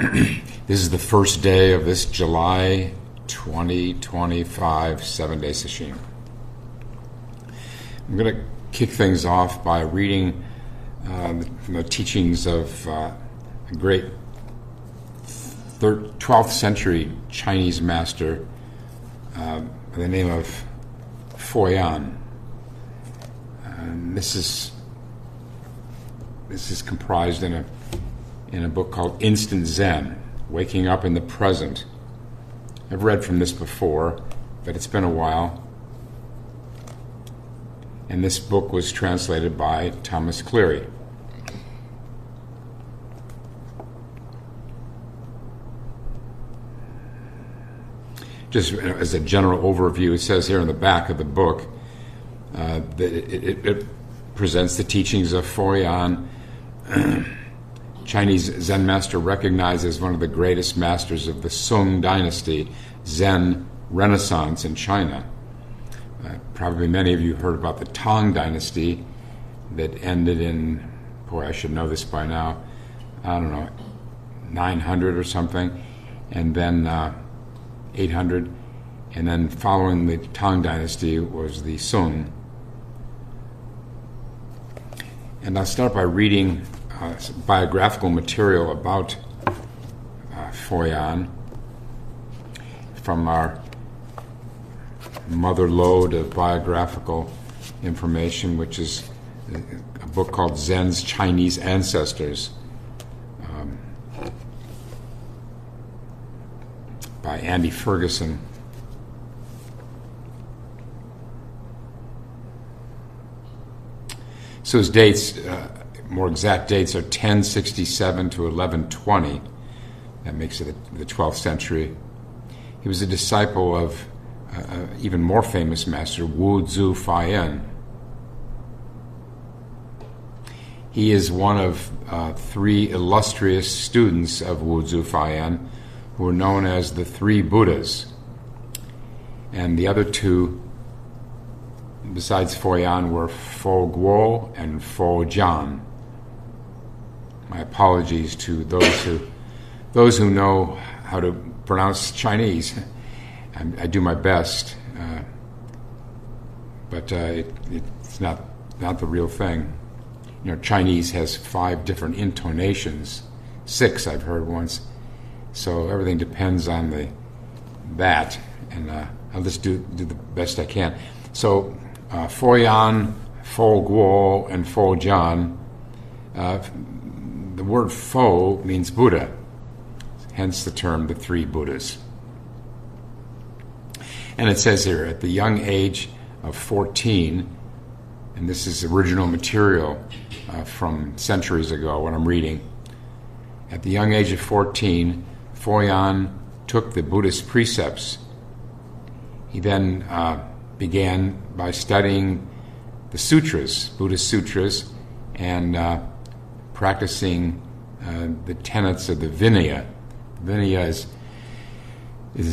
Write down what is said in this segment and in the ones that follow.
This is the first day of this July 2025 7-day sesshin. I'm going to kick things off by reading from the teachings of a great 12th century Chinese master by the name of Foyan. This is comprised in a book called Instant Zen, Waking Up in the Present. I've read from this before, but it's been a while. And this book was translated by Thomas Cleary. Just as a general overview, it says here in the back of the book that it presents the teachings of Foyan, Chinese Zen master recognized as one of the greatest masters of the Sung dynasty, Zen Renaissance in China. Probably many of you heard about the Tang dynasty that ended in, I should know this by now, 900 or something, and then 800, and then following the Tang dynasty was the Sung. And I'll start by reading some biographical material about Foyan from our mother lode of biographical information, which is a book called Zen's Chinese Ancestors by Andy Ferguson. So his dates, more exact dates, are 1067 to 1120. That makes it the 12th century. He was a disciple of even more famous master, Foyan. He is one of three illustrious students of Foyan who are known as the Three Buddhas. And the other two, besides Foyan, were Fo Guo and Foyan. My apologies to those who know how to pronounce Chinese. I do my best, but it's not the real thing. Chinese has 5 different intonations, 6 I've heard once. So everything depends on that, and I'll just do the best I can. So Foyan, Fo Guo, and Foyan. The word Fo means Buddha, hence the term the Three Buddhas. And it says here, at the young age of 14, and this is original material from centuries ago when I'm reading, at the young age of 14, Foyan took the Buddhist precepts. He then began by studying the sutras, Buddhist sutras, and practicing the tenets of the Vinaya. Vinaya is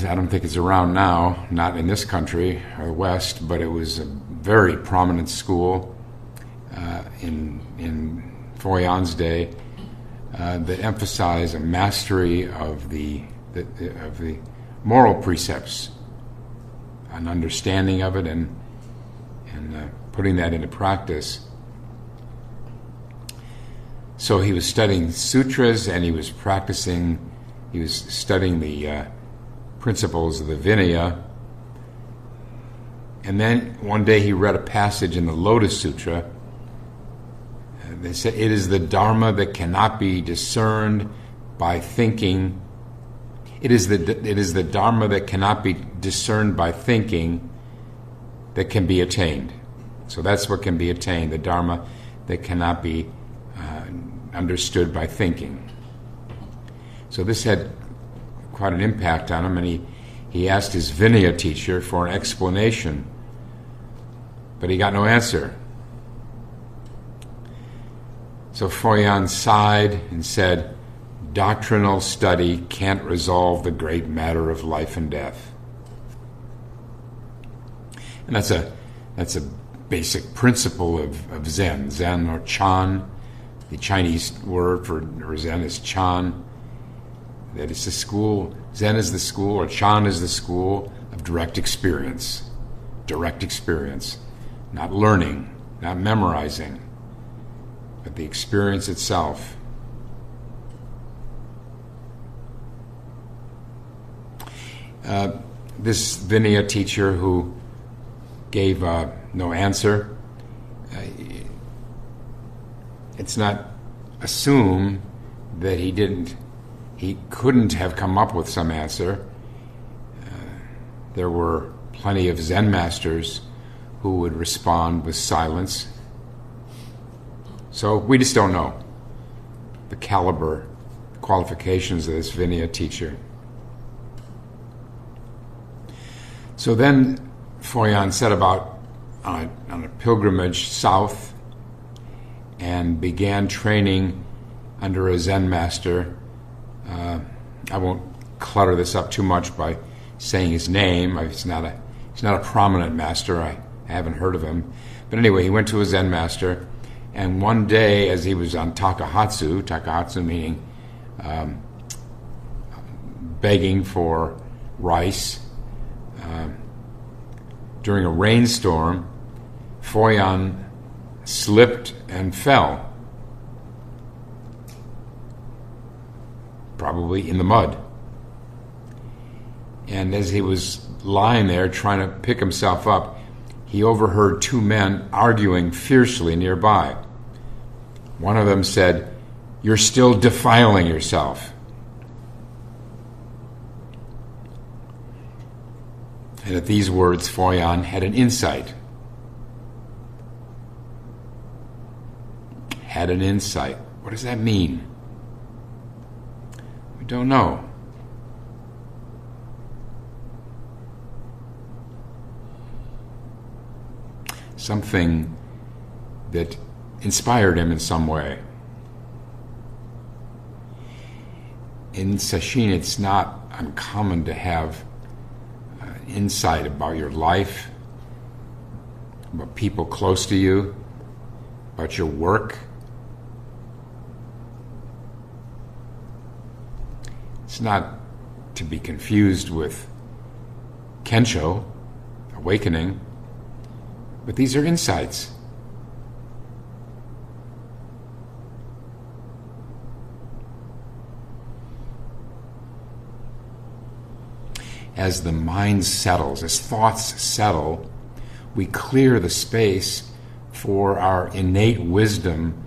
I don't think it's around now, not in this country or West, but it was a very prominent school in Foyan's day that emphasized a mastery of the moral precepts, an understanding of it, and putting that into practice. So he was studying sutras, and he was studying the principles of the Vinaya. And then one day he read a passage in the Lotus Sutra. They said, "It is the Dharma that cannot be discerned by thinking. It is the Dharma that cannot be discerned by thinking that can be attained." So that's what can be attained, the Dharma that cannot be understood by thinking. So this had quite an impact on him, and he asked his Vinaya teacher for an explanation, but he got no answer. So Foyan sighed and said, "Doctrinal study can't resolve the great matter of life and death." And that's a basic principle of Zen. Zen, or Chan, the Chinese word for Zen is Chan. That it's the school, Zen is the school, or Chan is the school of direct experience. Direct experience. Not learning, not memorizing, but the experience itself. This Vinaya teacher who gave no answer, it's not assumed that he couldn't have come up with some answer. There were plenty of Zen masters who would respond with silence. So we just don't know the caliber, qualifications of this Vinaya teacher. So then Foyan set about on a pilgrimage south and began training under a Zen master. I won't clutter this up too much by saying his name. He's not a prominent master. I haven't heard of him. But anyway, he went to a Zen master, and one day as he was on takahatsu meaning begging for rice, during a rainstorm, Foyan slipped and fell, probably in the mud. And as he was lying there trying to pick himself up, he overheard two men arguing fiercely nearby. One of them said, "You're still defiling yourself." And at these words, Foyan had an insight. Had an insight. What does that mean? We don't know. Something that inspired him in some way. In sesshin, it's not uncommon to have insight about your life, about people close to you, about your work. It's not to be confused with Kensho, awakening, but these are insights. As the mind settles, as thoughts settle, we clear the space for our innate wisdom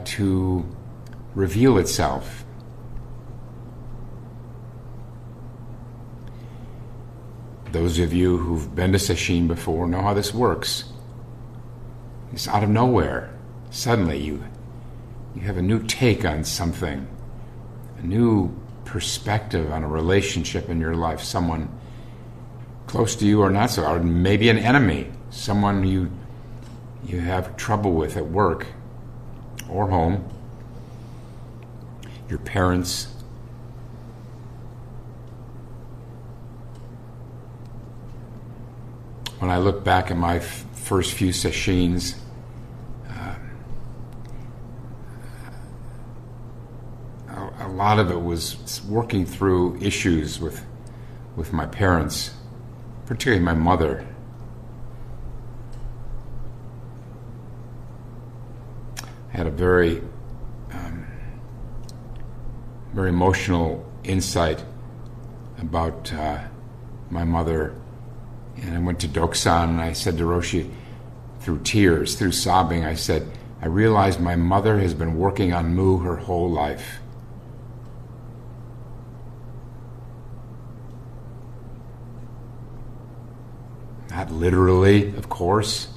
to reveal itself. Those of you who've been to sesshin before know how this works. It's out of nowhere. Suddenly you have a new take on something, a new perspective on a relationship in your life, someone close to you or not so, or maybe an enemy, someone you have trouble with at work or home, your parents. When I look back at my first few sesshins, a lot of it was working through issues with my parents, particularly my mother. I had a very emotional insight about my mother, and I went to Doksan and I said to Roshi, through tears, through sobbing, I said, I realized my mother has been working on Mu her whole life. Not literally, of course,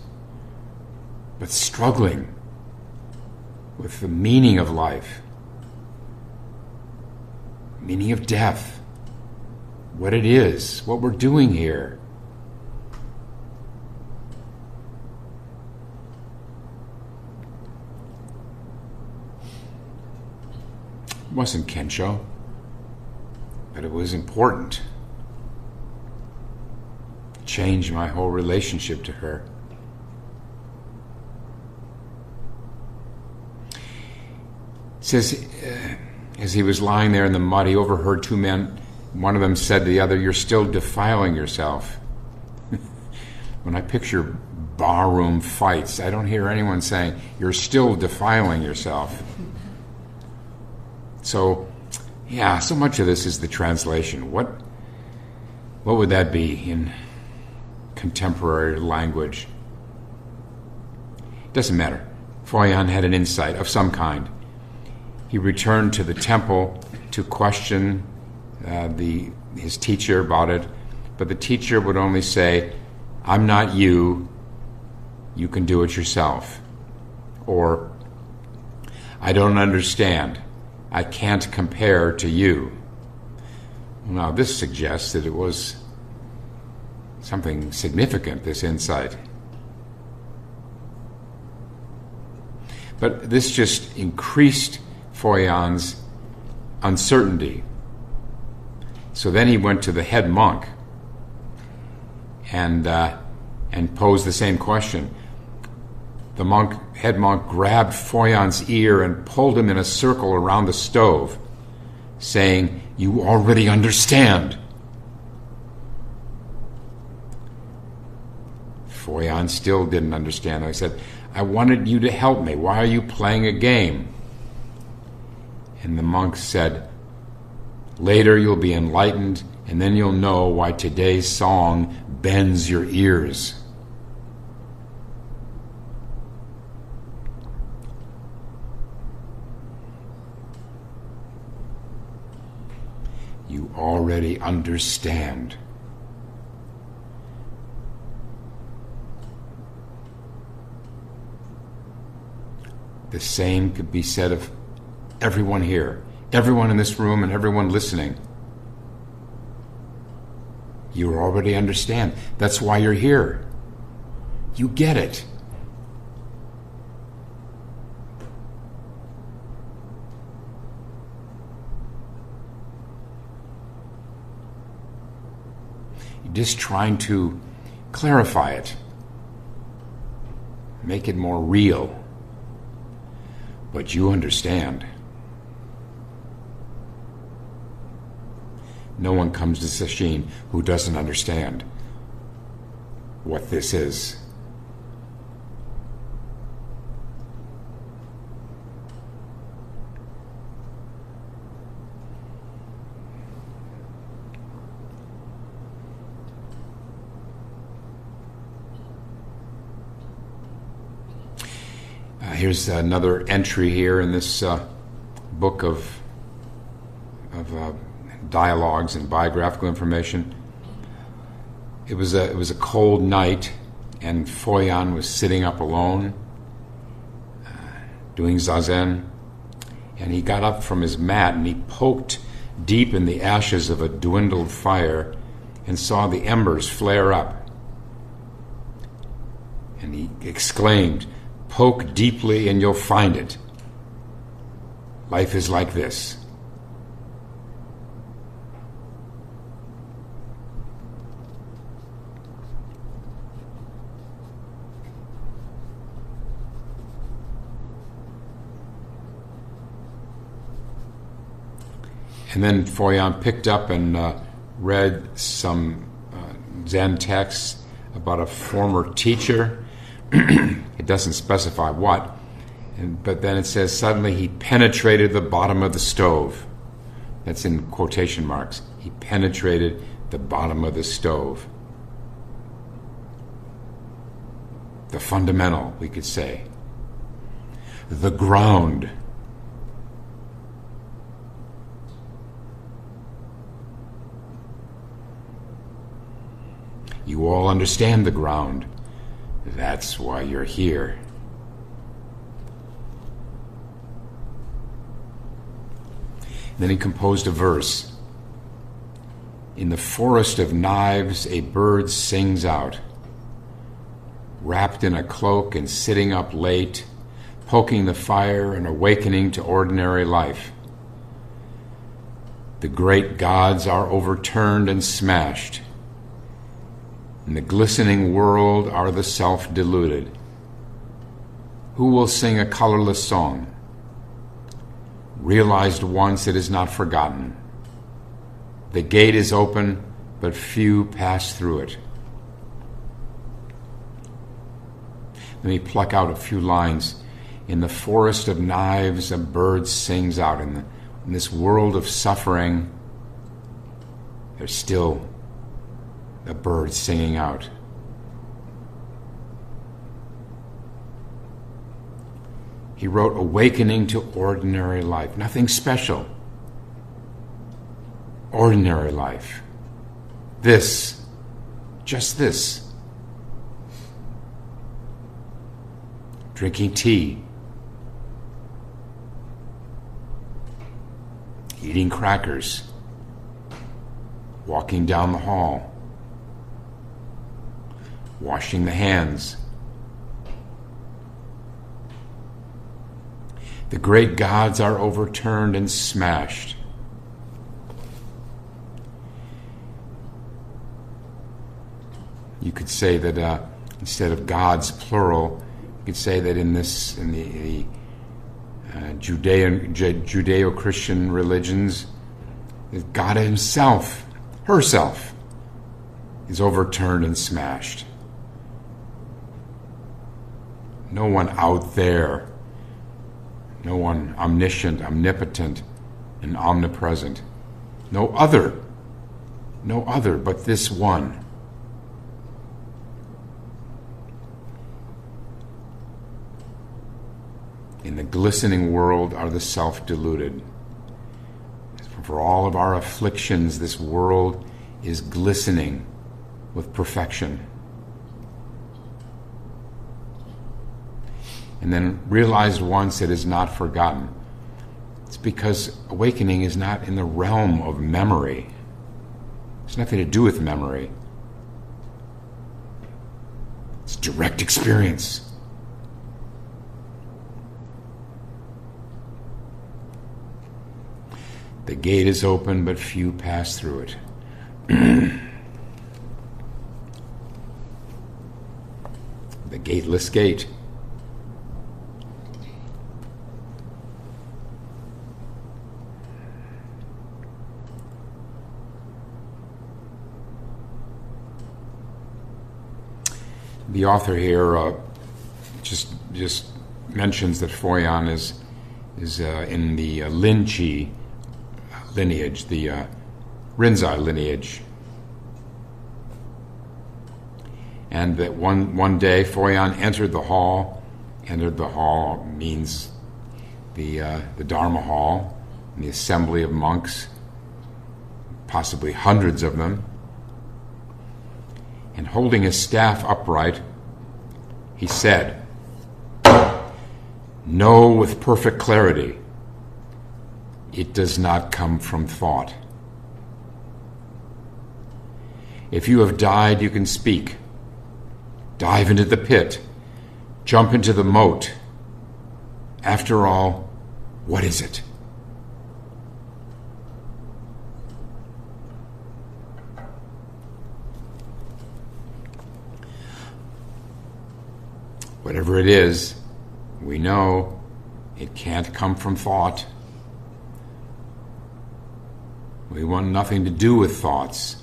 but struggling with the meaning of life, meaning of death, what it is, what we're doing here. It wasn't Kensho, but it was important. It changed my whole relationship to her. It says As he was lying there in the mud, he overheard two men. One of them said to the other, "You're still defiling yourself." When I picture barroom fights, I don't hear anyone saying, "You're still defiling yourself." So, yeah, so much of this is the translation. What would that be in contemporary language? It doesn't matter. Foyan had an insight of some kind. He returned to the temple to question his teacher about it, but the teacher would only say, "I'm not you, you can do it yourself." Or, "I don't understand, I can't compare to you." Now this suggests that it was something significant, this insight. But this just increased Foyan's uncertainty. So then he went to the head monk and posed the same question. The head monk grabbed Foyan's ear and pulled him in a circle around the stove, saying, "You already understand." Foyan still didn't understand. I said, "I wanted you to help me. Why are you playing a game?" And the monk said, "Later you'll be enlightened, and then you'll know why today's song bends your ears." You already understand. The same could be said of everyone here, everyone in this room, and everyone listening. You already understand. That's why you're here. You get it. You're just trying to clarify it, make it more real. But you understand. No one comes to Sesshin who doesn't understand what this is. Here's another entry here in this book of dialogues and biographical information. It was a cold night, and Foyan was sitting up alone, doing zazen, and he got up from his mat and he poked deep in the ashes of a dwindled fire and saw the embers flare up. And he exclaimed, "Poke deeply and you'll find it. Life is like this." And then Foyan picked up and read some Zen texts about a former teacher. It doesn't specify what, but then it says, suddenly he penetrated the bottom of the stove. That's in quotation marks. He penetrated the bottom of the stove. The fundamental, we could say. The ground. You all understand the ground. That's why you're here. Then he composed a verse. In the forest of knives, a bird sings out, wrapped in a cloak and sitting up late, poking the fire and awakening to ordinary life. The great gods are overturned and smashed. In the glistening world are the self-deluded. Who will sing a colorless song? Realized once, it is not forgotten. The gate is open, but few pass through it. Let me pluck out a few lines. In the forest of knives, a bird sings out. In this world of suffering, there's still a bird singing out. He wrote, awakening to ordinary life. Nothing special. Ordinary life. This. Just this. Drinking tea. Eating crackers. Walking down the hall. Washing the hands. The great gods are overturned and smashed. You could say that instead of gods plural, you could say that in the Judeo-Christian religions, that God himself, herself, is overturned and smashed. No one out there, no one omniscient, omnipotent, and omnipresent. No other but this one. In the glistening world are the self-deluded. For all of our afflictions, this world is glistening with perfection. And then realized once, it is not forgotten. It's because awakening is not in the realm of memory. It's nothing to do with memory. It's direct experience. The gate is open, but few pass through it. The gateless gate. The author here just mentions that Foyan is in the Linchi lineage, the Rinzai lineage, and that one day Foyan entered the hall. Entered the hall means the Dharma hall, and the assembly of monks, possibly hundreds of them. And holding his staff upright, he said, "Know with perfect clarity, it does not come from thought. If you have died, you can speak. Dive into the pit. Jump into the moat. After all, what is it?" Whatever it is, we know it can't come from thought. We want nothing to do with thoughts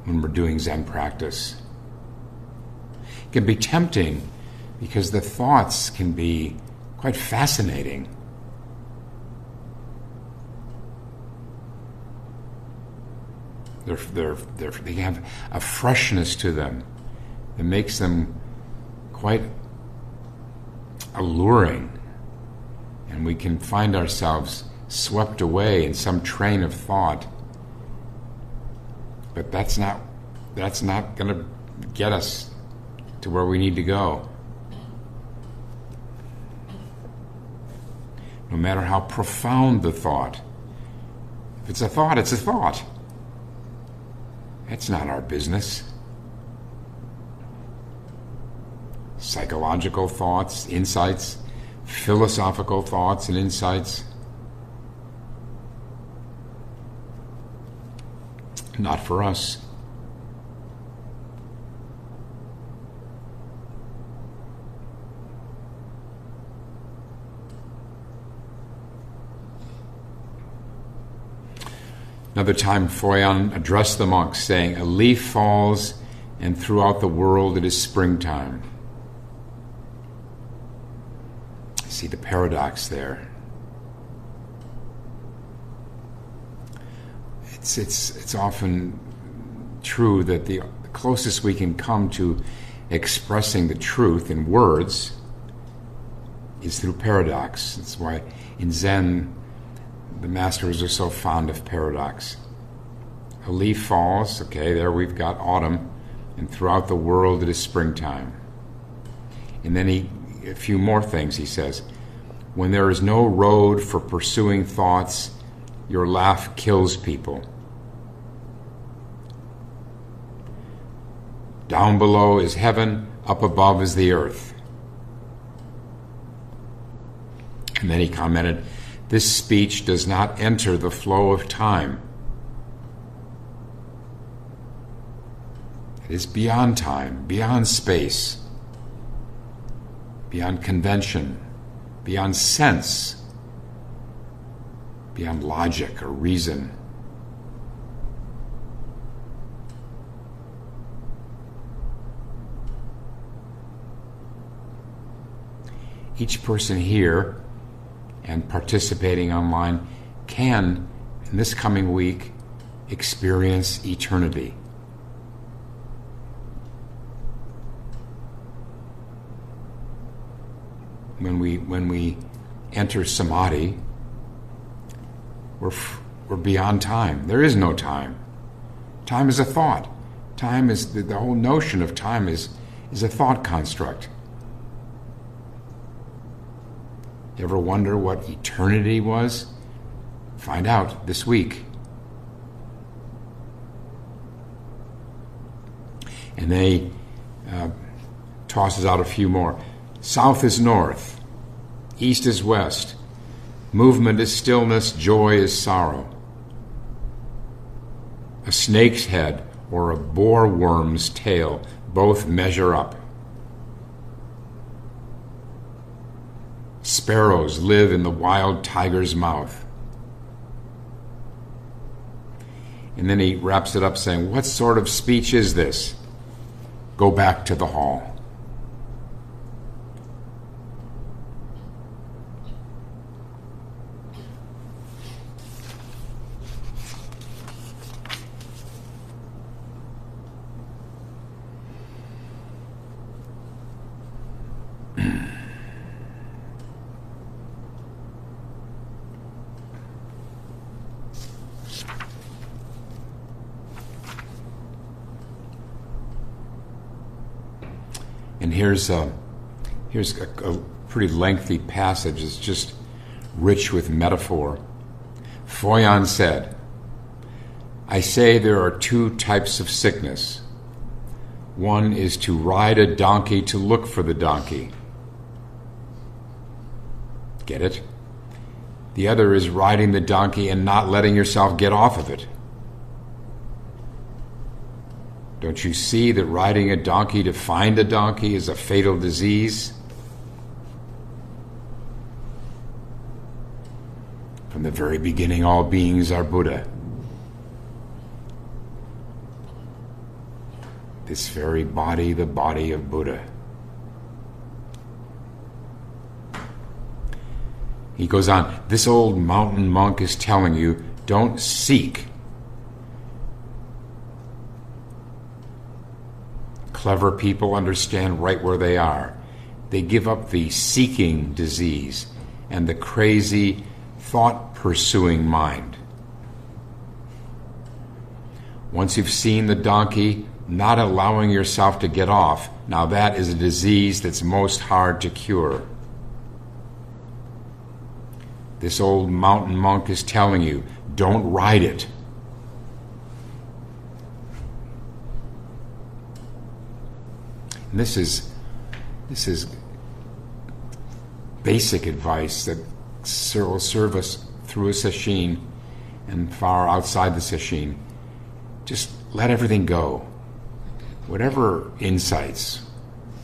when we're doing Zen practice. It can be tempting because the thoughts can be quite fascinating. They have a freshness to them that makes them quite alluring, and we can find ourselves swept away in some train of thought. But that's not going to get us to where we need to go. No matter how profound the thought. If it's a thought, it's a thought. That's not our business. Psychological thoughts, insights, philosophical thoughts and insights, not for us. Another time, Foyan addressed the monks, saying, "A leaf falls, and throughout the world it is springtime." See the paradox there. It's often true that the closest we can come to expressing the truth in words is through paradox. That's why in Zen the masters are so fond of paradox. A leaf falls, okay, there we've got autumn, and throughout the world it is springtime. And then a few more things he says. When there is no road for pursuing thoughts, your laugh kills people. Down below is heaven, up above is the earth. And then he commented, this speech does not enter the flow of time. It is beyond time, beyond space, beyond convention, beyond sense, beyond logic or reason. Each person here and participating online can, in this coming week, experience eternity. When we enter samadhi, we're beyond time. There is no time. Time is a thought. Time is the whole notion of time is a thought construct. You ever wonder what eternity was? Find out this week. And then he tosses out a few more. South is north. East is west. Movement is stillness. Joy is sorrow. A snake's head or a boar worm's tail both measure up. Sparrows live in the wild tiger's mouth. And then he wraps it up saying, what sort of speech is this? Go back to the hall. And here's a pretty lengthy passage. It's just rich with metaphor. Foyan said, I say there are two types of sickness. One is to ride a donkey to look for the donkey. Get it? The other is riding the donkey and not letting yourself get off of it. Don't you see that riding a donkey to find a donkey is a fatal disease? From the very beginning, all beings are Buddha. This very body, the body of Buddha. He goes on, this old mountain monk is telling you, don't seek. Clever people understand right where they are. They give up the seeking disease and the crazy thought-pursuing mind. Once you've seen the donkey, not allowing yourself to get off, now that is a disease that's most hard to cure. This old mountain monk is telling you, don't ride it. And this is basic advice that will serve us through a sesshin and far outside the sesshin. Just let everything go. Whatever insights,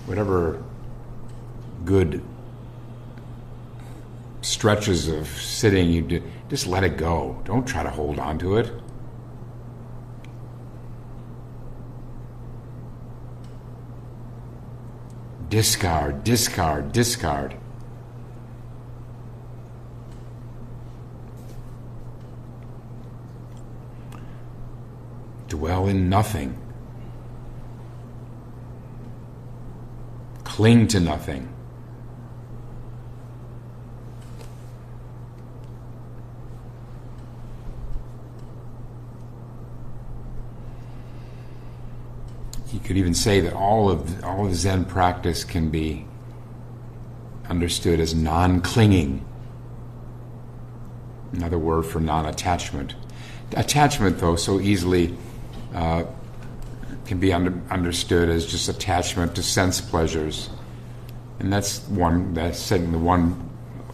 whatever good stretches of sitting you do, just let it go. Don't try to hold on to it. discard, discard, discard. Dwell in nothing. Cling to nothing. You could even say that all of Zen practice can be understood as non-clinging. Another word for non-attachment. Attachment, though, so easily can be understood as just attachment to sense pleasures, and that's the one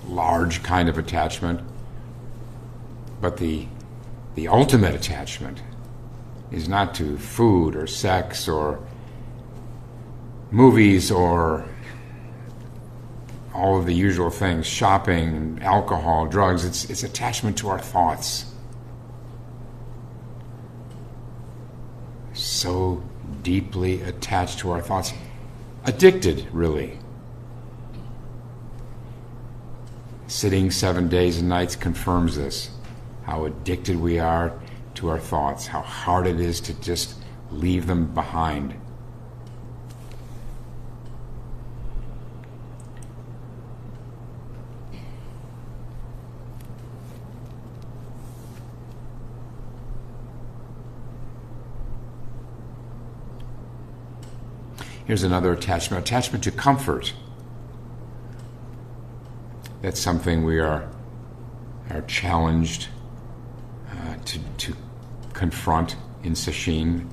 large kind of attachment. But the ultimate attachment is not to food or sex or movies or all of the usual things, shopping, alcohol, drugs. It's attachment to our thoughts. So deeply attached to our thoughts. Addicted, really. Sitting 7 days and nights confirms this. How addicted we are to our thoughts, how hard it is to just leave them behind. Here's another attachment to comfort. That's something we are challenged to confront in sesshin.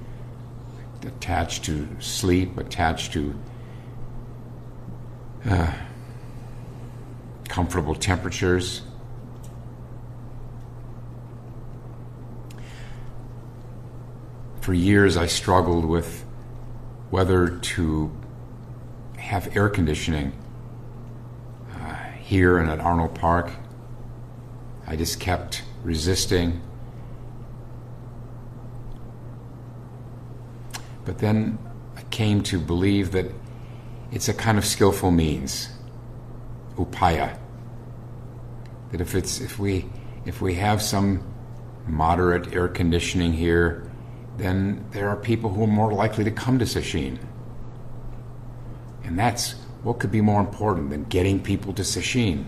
Attached to sleep, attached to comfortable temperatures. For years I struggled with whether to have air conditioning here and at Arnold Park. I just kept resisting. But then I came to believe that it's a kind of skillful means, upaya. That if we have some moderate air conditioning here, then there are people who are more likely to come to sesshin. And that's what could be more important than getting people to sesshin.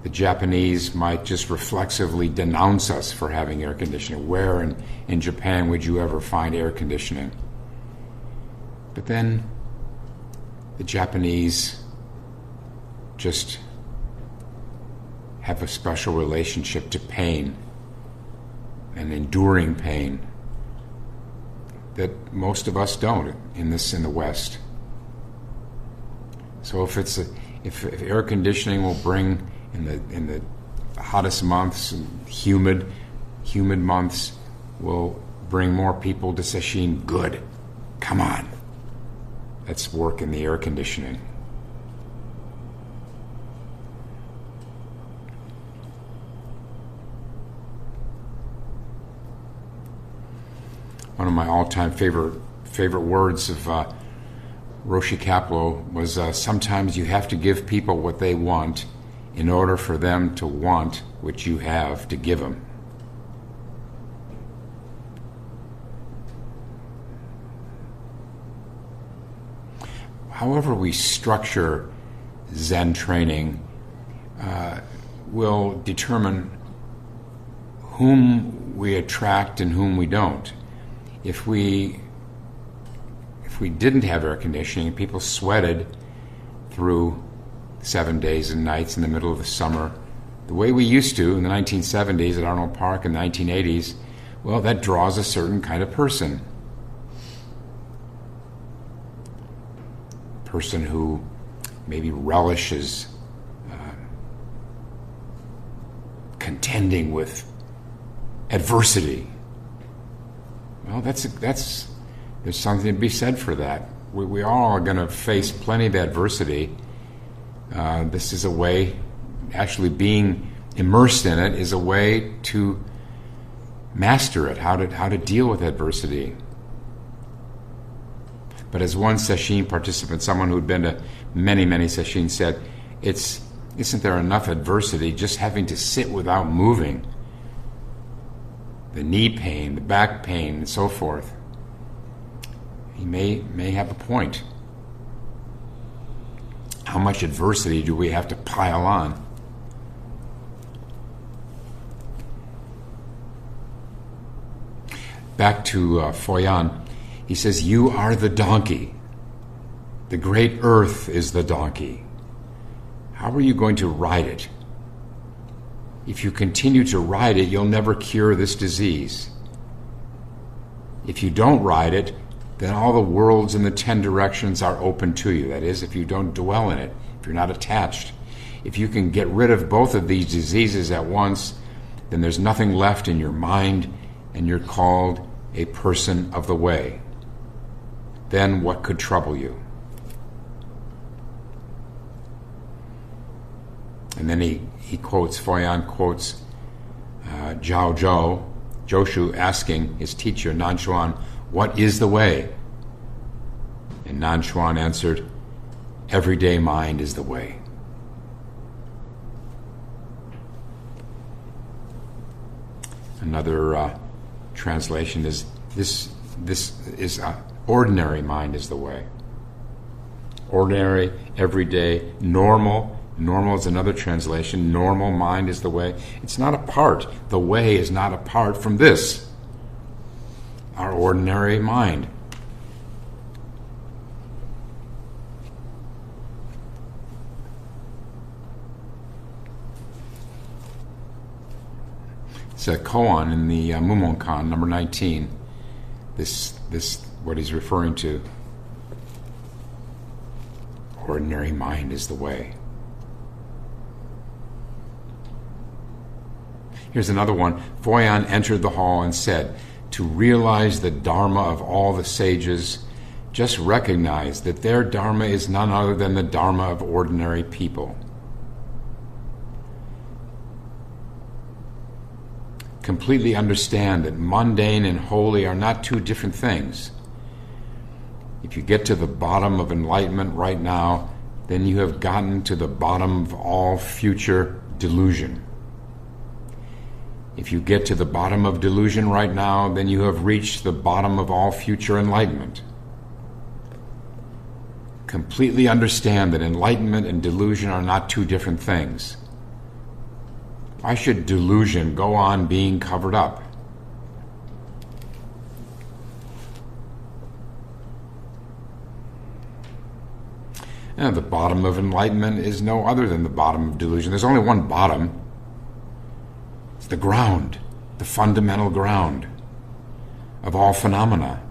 The Japanese might just reflexively denounce us for having air conditioning. Where in Japan would you ever find air conditioning? But then the Japanese just have a special relationship to pain and enduring pain that most of us don't in the West. So if air conditioning will bring in the hottest months and humid months will bring more people to sesshin, good. Come on. Let's work in the air conditioning. One of my all-time favorite words of Roshi Kapleau was, sometimes you have to give people what they want in order for them to want what you have to give them. However we structure Zen training will determine whom we attract and whom we don't. If we didn't have air conditioning, people sweated through 7 days and nights in the middle of the summer, the way we used to in the 1970s at Arnold Park and the 1980s, well, that draws a certain kind of person. Person who maybe relishes contending with adversity. Well, there's something to be said for that. We all are going to face plenty of adversity. This is a way, actually being immersed in it is a way to master it, how to deal with adversity. But as one sesshin participant, someone who'd been to many, many sesshin, said, isn't there enough adversity just having to sit without moving? The knee pain, the back pain, and so forth. He may have a point. How much adversity do we have to pile on? Back to Foyan. He says, you are the donkey. The great earth is the donkey. How are you going to ride it? If you continue to ride it, you'll never cure this disease. If you don't ride it, then all the worlds in the 10 directions are open to you. That is, if you don't dwell in it, if you're not attached. If you can get rid of both of these diseases at once, then there's nothing left in your mind, and you're called a person of the way. Then what could trouble you? And then Foyan quotes Joshu asking his teacher, Nanchuan, what is the way? And Nanchuan answered, everyday mind is the way. Another translation is, this is ordinary mind is the way. Ordinary, everyday, normal. Normal is another translation. Normal mind is the way. It's not apart. The way is not apart from this, our ordinary mind. It's a koan in the Mumonkan, number 19. This what he's referring to. Ordinary mind is the way. Here's another one. Foyan entered the hall and said, to realize the dharma of all the sages, just recognize that their dharma is none other than the dharma of ordinary people. Completely understand that mundane and holy are not two different things. If you get to the bottom of enlightenment right now, then you have gotten to the bottom of all future delusion. If you get to the bottom of delusion right now, then you have reached the bottom of all future enlightenment. Completely understand that enlightenment and delusion are not two different things. Why should delusion go on being covered up? The bottom of enlightenment is no other than the bottom of delusion. There's only one bottom. It's the ground, the fundamental ground of all phenomena.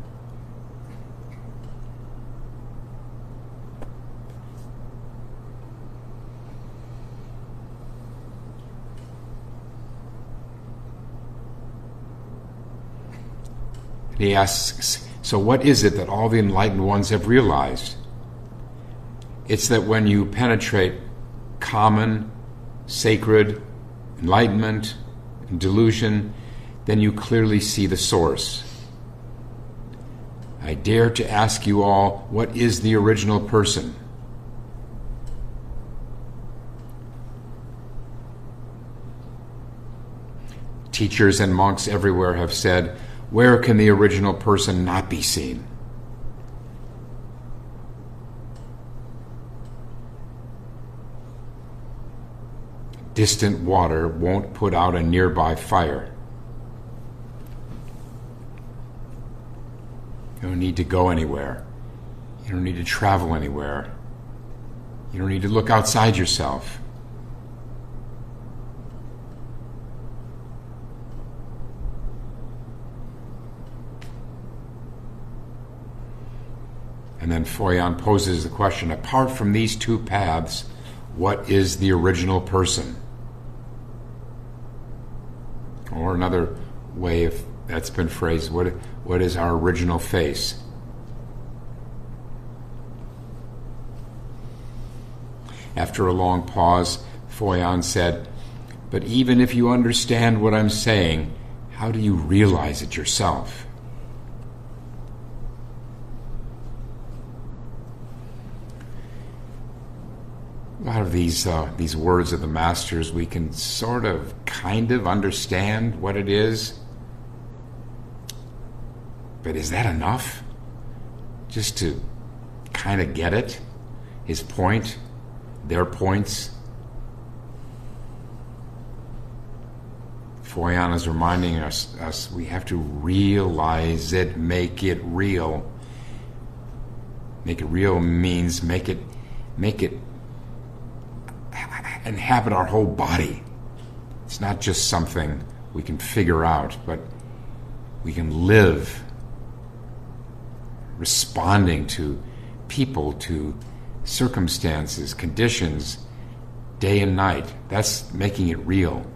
He asks, so what is it that all the enlightened ones have realized? It's that when you penetrate common, sacred, enlightenment, and delusion, then you clearly see the source. I dare to ask you all, what is the original person? Teachers and monks everywhere have said, where can the original person not be seen? Distant water won't put out a nearby fire. You don't need to go anywhere. You don't need to travel anywhere. You don't need to look outside yourself. And then Foyan poses the question, apart from these two paths, what is the original person? Or another way of that's been phrased, what is our original face? After a long pause, Foyan said, but even if you understand what I'm saying, how do you realize it yourself? A lot of these words of the masters, we can sort of, kind of understand what it is. But is that enough? Just to kind of get it? His point? Their points? Foyan is reminding us we have to realize it, make it real. Make it real means make it inhabit our whole body. It's not just something we can figure out, but we can live responding to people, to circumstances, conditions, day and night. That's making it real.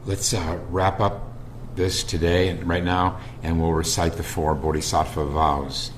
Let's wrap up this today and right now, and we'll recite the 4 Bodhisattva vows.